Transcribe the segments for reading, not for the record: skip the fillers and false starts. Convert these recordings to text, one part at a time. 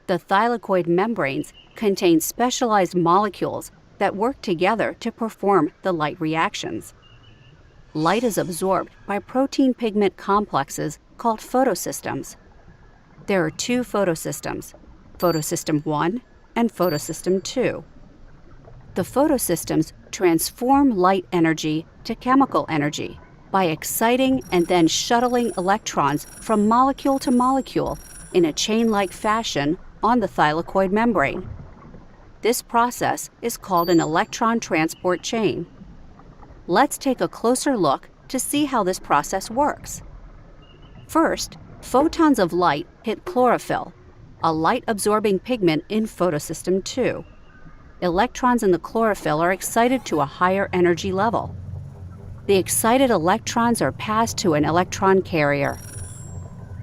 The thylakoid membranes contain specialized molecules that work together to perform the light reactions. Light is absorbed by protein pigment complexes called photosystems. There are two photosystems, photosystem 1 and photosystem 2. The photosystems transform light energy to chemical energy by exciting and then shuttling electrons from molecule to molecule in a chain-like fashion on the thylakoid membrane. This process is called an electron transport chain. Let's take a closer look to see how this process works. First, photons of light hit chlorophyll, a light-absorbing pigment in photosystem 2. Electrons in the chlorophyll are excited to a higher energy level. The excited electrons are passed to an electron carrier.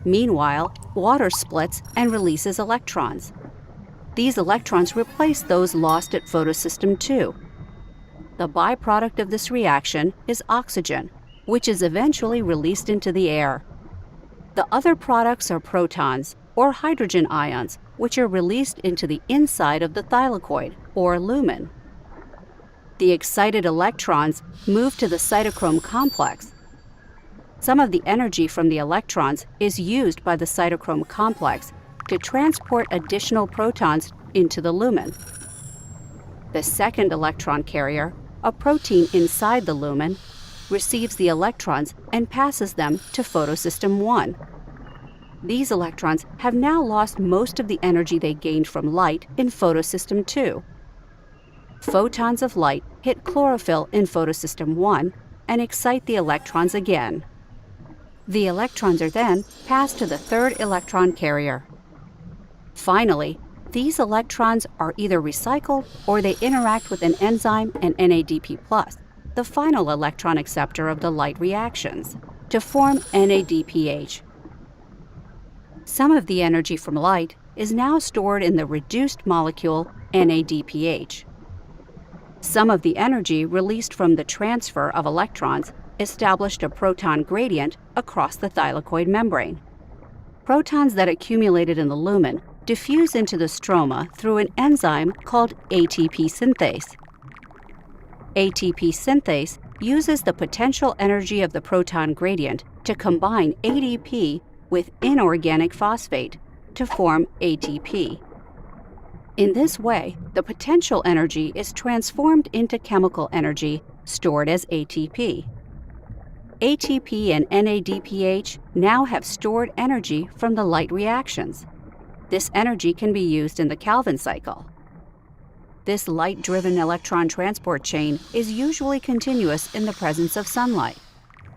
Meanwhile, water splits and releases electrons. These electrons replace those lost at photosystem 2. The byproduct of this reaction is oxygen, which is eventually released into the air. The other products are protons, or hydrogen ions, which are released into the inside of the thylakoid, or lumen. The excited electrons move to the cytochrome complex. Some of the energy from the electrons is used by the cytochrome complex to transport additional protons into the lumen. The second electron carrier, a protein inside the lumen, receives the electrons and passes them to photosystem 1. These electrons have now lost most of the energy they gained from light in photosystem 2. Photons of light hit chlorophyll in photosystem 1 and excite the electrons again. The electrons are then passed to the third electron carrier. Finally, these electrons are either recycled or they interact with an enzyme and NADP+, the final electron acceptor of the light reactions, to form NADPH. Some of the energy from light is now stored in the reduced molecule NADPH. Some of the energy released from the transfer of electrons established a proton gradient across the thylakoid membrane. Protons that accumulated in the lumen diffuse into the stroma through an enzyme called ATP synthase. ATP synthase uses the potential energy of the proton gradient to combine ADP with inorganic phosphate to form ATP. In this way, the potential energy is transformed into chemical energy stored as ATP. ATP and NADPH now have stored energy from the light reactions. This energy can be used in the Calvin cycle. This light-driven electron transport chain is usually continuous in the presence of sunlight.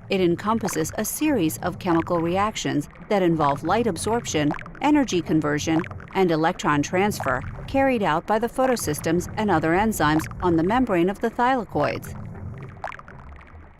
It encompasses a series of chemical reactions that involve light absorption, energy conversion, and electron transfer carried out by the photosystems and other enzymes on the membrane of the thylakoids.